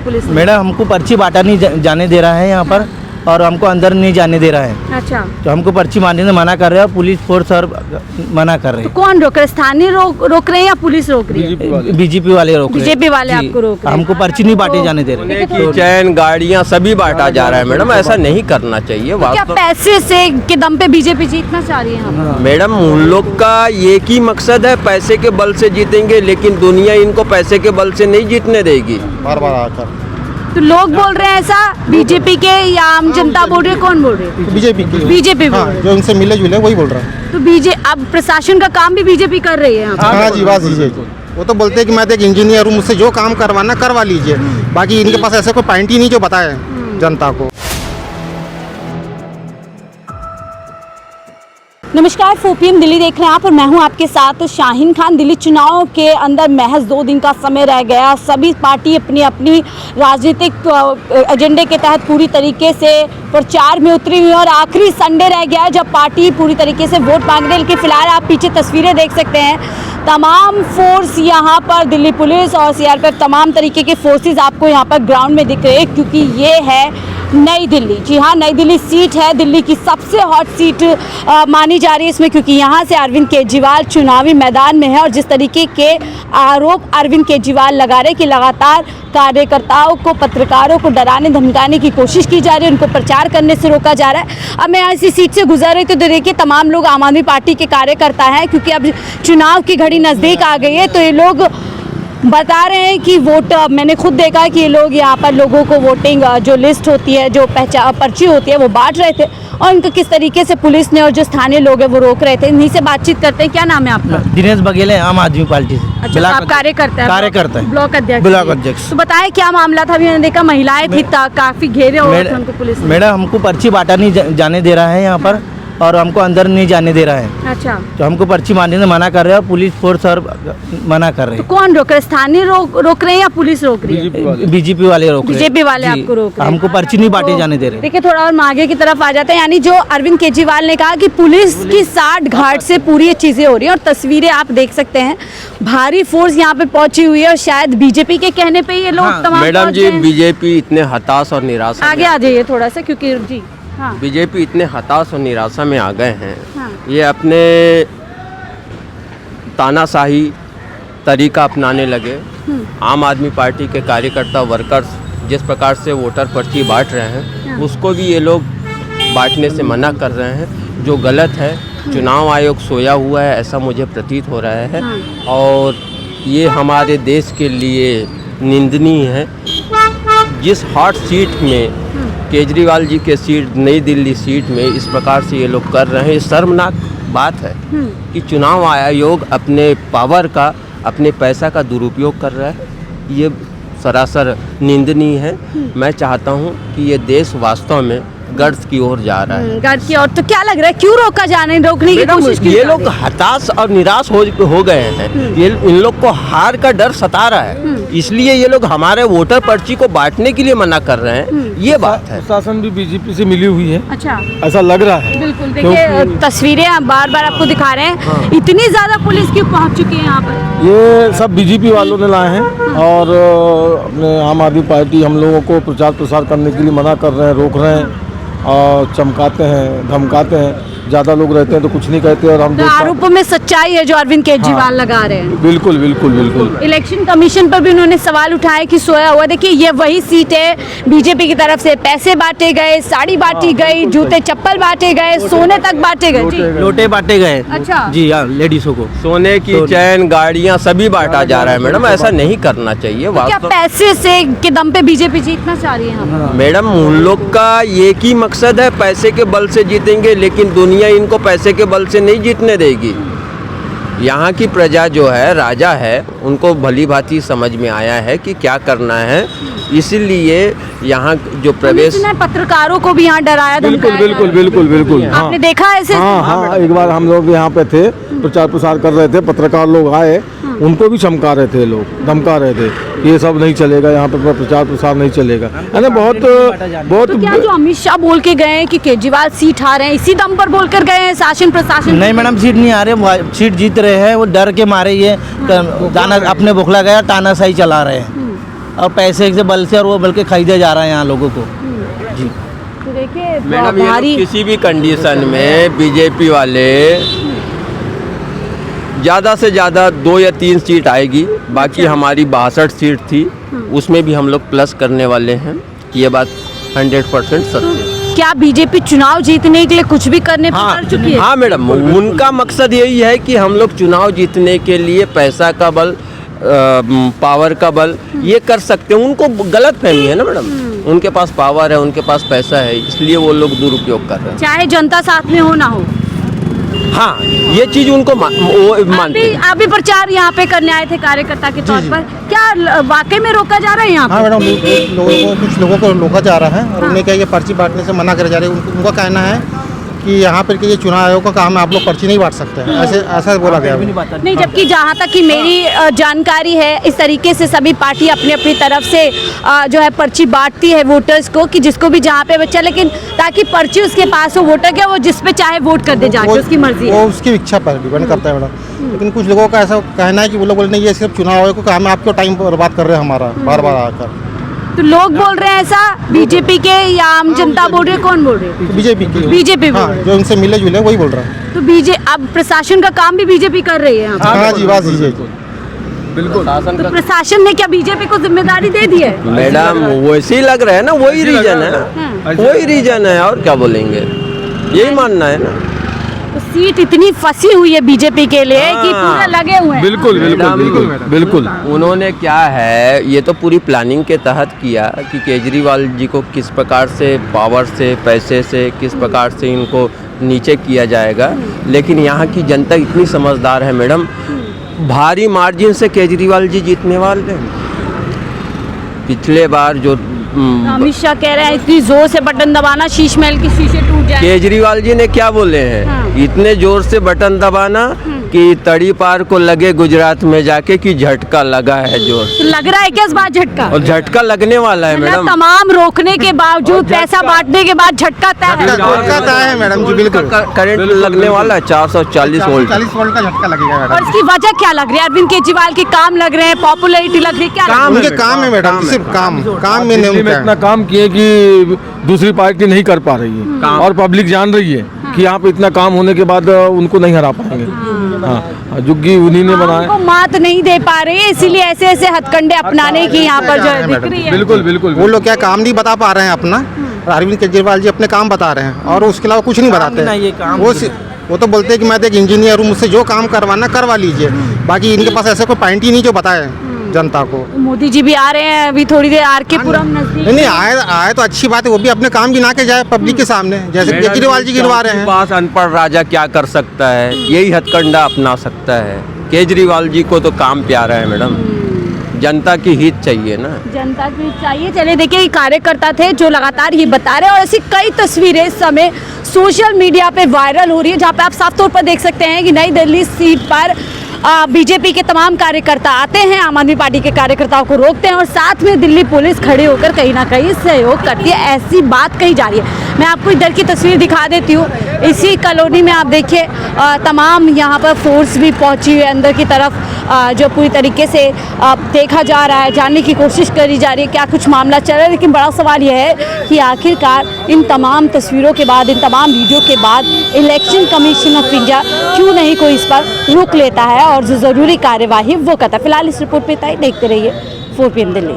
Police ने? Madam हमको पर्ची बांटा नहीं जाने दे रहा है यहाँ पर, और हमको अंदर नहीं जाने दे रहा है। अच्छा, तो हमको पर्ची मारने से मना कर रहे हैं और पुलिस फोर्स और मना कर रहे तो हैं। कौन रोक रहे हैं? स्थानीय रोक रहे हैं या पुलिस रोक रही है? बीजेपी वाले रोक रहे हैं। बीजेपी वाले जी, आपको रोक रहे हैं। हमको पर्ची नहीं बांटे जाने दे सोने रहे। की चैन, गाड़ियाँ सभी बांटा जा रहा है मैडम, ऐसा नहीं करना चाहिए। क्या वास्तव पैसे से के दम पे बीजेपी जीतना चाह रही है यहाँ पर? मैडम उन लोग का एक ही मकसद है, पैसे के बल से जीतेंगे, लेकिन दुनिया इनको पैसे के बल से नहीं जीतने देगी। बार बार आकर तो लोग बोल रहे हैं ऐसा, बीजेपी के या आम जनता बोल रही है? कौन बोल रही है? बीजेपी की बीजेपी बोल हाँ, रही है। जो इनसे मिले जुले वही बोल रहा है। तो अब प्रशासन का काम भी बीजेपी कर रही है यहाँ पर। हाँ जी, बात लीजिए। वो तो बोलते हैं कि मैं तो एक इंजीनियर हूँ, मुझसे जो काम करवाना करवा लीजिए, बाकी इनके पास ऐसा कोई पॉइंट ही नहीं जो बताए जनता को। नमस्कार, 4 PM दिल्ली देख रहे हैं आप और मैं हूं आपके साथ शाहीन खान। दिल्ली चुनाव के अंदर महज 2 दिन का समय रह गया। सभी पार्टी अपनी अपनी राजनीतिक एजेंडे के तहत पूरी तरीके से प्रचार में उतरी हुई है और आखिरी संडे रह गया है जब पार्टी पूरी तरीके से वोट मांगने के फिलहाल आप पीछे तस्वीरें देख सकते हैं। तमाम फोर्स यहाँ पर, दिल्ली पुलिस और CRPF, तमाम तरीके के फोर्सेस आपको यहाँ पर ग्राउंड में दिख रहे हैं, क्योंकि ये है नई दिल्ली। जी हाँ, नई दिल्ली सीट है, दिल्ली की सबसे हॉट सीट मानी जा रही है इसमें, क्योंकि यहाँ से अरविंद केजरीवाल चुनावी मैदान में है और जिस तरीके के आरोप अरविंद केजरीवाल लगा रहे कि लगातार कार्यकर्ताओं को, पत्रकारों को डराने धमकाने की कोशिश की जा रही है, उनको प्रचार करने से रोका जा रहा है। अब मैं इसी सीट से गुजर रही तो देखिए तमाम लोग आम आदमी पार्टी के कार्यकर्ता हैं, क्योंकि अब चुनाव की घड़ी नज़दीक आ गई है। तो ये लोग बता रहे हैं कि वोट, मैंने खुद देखा कि ये लोग यहाँ पर लोगों को वोटिंग जो लिस्ट होती है, जो पर्ची होती है, वो बांट रहे थे और उनको किस तरीके से पुलिस ने और जो स्थानीय लोग हैं वो रोक रहे थे। इन्हीं से बातचीत करते हैं। क्या नाम है आपका? दिनेश बघेल है, आम आदमी पार्टी से। अच्छा, आप कार्यकर्ता है? कार्यकर्ता है, ब्लॉक अध्यक्ष। ब्लॉक अध्यक्ष। तो बताएं क्या मामला था? अभी मैंने देखा महिलाएं थी, काफी घेरे हुए थे उनको पुलिस ने। मैडम हमको पर्ची बांटा नहीं जाने दे रहा है यहाँ पर, और हमको अंदर नहीं जाने दे रहा है। अच्छा, तो हमको पर्ची मारने से मना कर रहे हैं और पुलिस फोर्स और मना कर रहे तो हैं। कौन रोक रहे हैं? स्थानीय रोक रहे हैं या पुलिस रोक रही है? बीजेपी वाले रोक रहे हैं। बीजेपी वाले जी, आपको रोक रहे हैं। हमको पर्ची नहीं बांटे तो जाने दे रहे। देखिए थोड़ा और आगे की तरफ आ जाते हैं। यानी जो अरविंद केजरीवाल ने कहा कि पुलिस की साठ घाट से पूरी ये चीजें हो रही हैं और तस्वीरें आप देख सकते हैं। भारी फोर्स यहाँ पे पहुंची हुई है और शायद बीजेपी के कहने पे ये लोग तमाम मैडम जी, पहुंचे हैं। बीजेपी इतने हताश और निराशा आगे आ जाइए थोड़ा सा, क्योंकि जी हाँ बीजेपी इतने हताश और निराशा में आ गए हैं। हाँ। ये अपने तानाशाही तरीका अपनाने लगे। आम आदमी पार्टी के कार्यकर्ता, वर्कर्स जिस प्रकार से वोटर पर्ची बांट रहे हैं, उसको भी ये लोग बांटने से मना कर रहे हैं, जो गलत है। चुनाव आयोग सोया हुआ है, ऐसा मुझे प्रतीत हो रहा है। और ये हमारे देश के लिए निंदनीय है। जिस हॉट सीट में, केजरीवाल जी के सीट, नई दिल्ली सीट में इस प्रकार से ये लोग कर रहे हैं, ये शर्मनाक बात है कि चुनाव आयोग अपने पावर का, अपने पैसा का दुरुपयोग कर रहा है। ये सरासर निंदनीय है। मैं चाहता हूँ कि ये देश वास्तव में गर्द की ओर जा रहा है। गर्द की ओर। तो क्या लग रहा है, क्यों रोकने की कोशिश की? ये लोग हताश और निराश हो गए हैं। ये इन लोग को हार का डर सता रहा है, इसलिए ये लोग हमारे वोटर पर्ची को बांटने के लिए मना कर रहे हैं। ये बात है। प्रशासन भी बीजेपी से मिली हुई है, अच्छा, ऐसा लग रहा है। बिल्कुल। देखिए तस्वीरें बार बार आपको दिखा रहे हैं। इतनी ज्यादा पुलिस क्यों पहुंच चुकी है यहाँ पर? ये सब बीजेपी वालों ने लाए हैं और अपने आम आदमी पार्टी हम लोगों को प्रचार प्रसार करने के लिए मना कर रहे हैं, रोक रहे हैं और चमकाते हैं, धमकाते हैं। ज़्यादा लोग रहते हैं तो कुछ नहीं कहते। और हम तो आरोपों में सच्चाई है जो अरविंद केजरीवाल लगा रहे हैं। बिल्कुल बिल्कुल बिल्कुल। इलेक्शन कमीशन पर भी उन्होंने सवाल उठाए कि सोया हुआ। देखिए ये वही सीट है, बीजेपी की तरफ से पैसे बांटे गए, साड़ी बांटी गई, जूते चप्पल बांटे गए, सोने तक बांटे गए। जी, लोटे बांटे गए। अच्छा जी हाँ, लेडीजों को सोने की चैन, गाड़ियाँ सभी बांटा जा रहा है मैडम, ऐसा नहीं करना चाहिए। क्या वास्तव पैसे से के दम पे बीजेपी जीतना चाह रही है यहाँ पर? मैडम उन लोग का एक ही मकसद है, पैसे के बल से जीतेंगे, लेकिन दुनिया इनको पैसे के बल से नहीं जीतने देगी। यहाँ की प्रजा जो है, राजा है, उनको भली भांति समझ में आया है कि क्या करना है। इसीलिए यहाँ जो प्रवेश, पत्रकारों को भी यहाँ डराया बिल्कुल बिल्कुल बिल्कुल बिल्कुल। आपने देखा ऐसे? हाँ, एक बार हम लोग यहाँ पे थे, प्रचार प्रसार कर रहे थे, पत्रकार लोग आए, उनको भी चमका रहे थे, लोग धमका रहे थे, ये सब नहीं चलेगा, यहाँ पे प्रचार प्रसार नहीं चलेगा, है ना। बहुत तो क्या जो अमित शाह बोल के गए हैं कि केजरीवाल सीट हारे हैं, इसी दम पर बोलकर गए हैं शासन प्रशासन? नहीं मैडम, सीट नहीं आ रहे, सीट जीत रहे हैं। वो डर के मारे ये ताना, अपने बौखला गया तानाशाही चला रहे हैं और पैसे से बल से और वो बल्कि खरीदा जा रहा है यहाँ लोगों को जी। तो देखिए मैडम ये भारी लोग किसी भी कंडीशन में बीजेपी वाले ज़्यादा से ज़्यादा 2 या 3 सीट आएगी, बाकी हमारी 62 सीट थी उसमें भी हम लोग प्लस करने वाले हैं। ये बात 100% सत्य है। क्या बीजेपी चुनाव जीतने के लिए कुछ भी करने पर कर चुकी है? हाँ मैडम, उनका मकसद यही है कि हम लोग चुनाव जीतने के लिए पैसा का बल, पावर का बल ये कर सकते हैं। उनको गलत फहमी है ना मैडम, उनके पास पावर है, उनके पास पैसा है, इसलिए वो लोग दुरुपयोग कर रहे हैं। चाहे जनता साथ में हो ना हो। हाँ, ये चीज उनको मानते हैं। आप भी प्रचार यहाँ पे करने आए थे कार्यकर्ता के तौर पर, क्या वाकई में रोका जा रहा है यहाँ हाँ पे? मैडम, कुछ लोगों को रोका जा रहा है और उन्हें क्या ये पर्ची बांटने से मना करे जा रहे हैं। उनका कहना है कि यहाँ पर कि ये चुनाव आयोग का काम है, आप लोग पर्ची नहीं बांट सकते हैं, ऐसा बोला गया है। नहीं, जबकि जहाँ तक कि मेरी जानकारी है इस तरीके से सभी पार्टी अपनी अपनी तरफ से जो है पर्ची बांटती है वोटर्स को, कि जिसको भी जहाँ पे बच्चा, लेकिन ताकि पर्ची उसके पास हो, वोटर क्या वो जिस पे चाहे वोट कर दे जाके, उसकी मर्जी है। वो उसकी इच्छा पर डिपेंड करता है मैडम। लेकिन कुछ लोगों का ऐसा कहना है कि वो लोग बोले नहीं ये सिर्फ चुनाव आयोग का काम है, आपको टाइम बर्बाद कर रहे हैं हमारा बार बार आकर। तो लोग बोल रहे हैं ऐसा, बीजेपी के या आम जनता बोल रहे हैं, कौन बोल रहे हैं? बीजेपी की बीजेपी बोल हाँ, रहे हैं। जो इनसे मिले जुले वही बोल रहा है। तो अब प्रशासन का काम भी बीजेपी कर रही है यहाँ पे। हाँ जी, बात दीजिए। तो प्रशासन ने क्या बीजेपी को जिम्मेदारी दे दी है? मैडम वैसे ही लग रहा है ना, वही रीजन है, वही रीजन है, और क्या बोलेंगे, यही मानना है ना। तो सीट इतनी फंसी हुई है बीजेपी के लिए कि पूरा लगे हुए हैं। बिल्कुल बिल्कुल बिल्कुल बिल्कुल। उन्होंने क्या है, ये तो पूरी प्लानिंग के तहत किया कि केजरीवाल जी को किस प्रकार से पावर से, पैसे से किस प्रकार से इनको नीचे किया जाएगा। लेकिन यहाँ की जनता इतनी समझदार है मैडम, भारी मार्जिन से केजरीवाल जी जीतने वाले हैं। पिछले बार जो अमित शाह कह रहे हैं इतनी जोर से बटन दबाना शीश महल की शीशे टूट जाए। केजरीवाल जी ने क्या बोले हैं, इतने जोर से बटन दबाना कि तड़ी पार को लगे गुजरात में जाके कि झटका लगा है जोर। तो लग रहा है क्या इस बार झटका? और झटका लगने वाला है मैडम। तमाम रोकने के बावजूद, पैसा बांटने के बाद झटका तय है। झटका है मैडम जी, बिल्कुल करंट लगने वाला है 440 वोल्ट। 40 वोल्ट का झटका लगेगा मैडम। और इसकी वजह क्या लग रही है? अरविंद केजरीवाल के काम लग रहे हैं, पॉपुलैरिटी लग रही है, क्या लग रहा है? उनके काम है मैडम, सिर्फ काम में नहीं इतना काम किए कि दूसरी पार्टी नहीं कर पा रही है और पब्लिक जान रही है कि यहाँ पे इतना काम होने के बाद उनको नहीं हरा पाएंगे। हाँ, जुग्गी उन्हीं ने बनाया। उनको मात नहीं दे पा रहे, इसीलिए ऐसे ऐसे हथकंडे अपनाने की यहाँ पर जो दिख रही है। बिल्कुल बिल्कुल। वो लोग क्या काम नहीं बता पा रहे हैं अपना, अरविंद केजरीवाल जी अपने काम बता रहे हैं और उसके अलावा कुछ नहीं बताते। वो तो बोलते हैं कि मैं तो एक इंजीनियर हूँ, मुझसे जो काम करवाना करवा लीजिए, बाकी इनके पास ऐसा कोई पॉइंट ही नहीं जो बताए जनता को। मोदी जी भी आ रहे हैं अभी थोड़ी देर, आर के पुरम नजदीक। नहीं आए तो अच्छी बात है, वो भी अपने काम गिना के जाए पब्लिक के सामने, जैसे केजरीवाल जी गिनवा रहे हैं। पास अनपढ़ राजा क्या कर सकता है, यही हथकंडा अपना सकता है। केजरीवाल जी को तो काम प्यारा है मैडम, जनता की हित चाहिए ना, जनता की हित चाहिए। चले देखिए, कार्यकर्ता थे जो लगातार ये बता रहे हैं और ऐसी कई तस्वीरें इस समय सोशल मीडिया पे वायरल हो रही है, जहाँ पे आप साफ तौर पर देख सकते हैं कि नई दिल्ली सीट पर बीजेपी के तमाम कार्यकर्ता आते हैं, आम आदमी पार्टी के कार्यकर्ताओं को रोकते हैं और साथ में दिल्ली पुलिस खड़े होकर कहीं ना कहीं सहयोग करती है, ऐसी बात कही जा रही है। मैं आपको इधर की तस्वीर दिखा देती हूँ। इसी कॉलोनी में आप देखिए तमाम यहाँ पर फोर्स भी पहुँची हुई है अंदर की तरफ, जो पूरी तरीके से देखा जा रहा है, जानने की कोशिश करी जा रही है क्या कुछ मामला चल रहा है। लेकिन बड़ा सवाल यह है कि आखिरकार इन तमाम तस्वीरों के बाद, इन तमाम वीडियो के बाद इलेक्शन कमीशन ऑफ इंडिया क्यों नहीं कोई इस पर रुक लेता है और जो ज़रूरी कार्यवाही वो करता है। फिलहाल इस रिपोर्ट पे इतना ही, देखते रहिए 4 PM दिल्ली।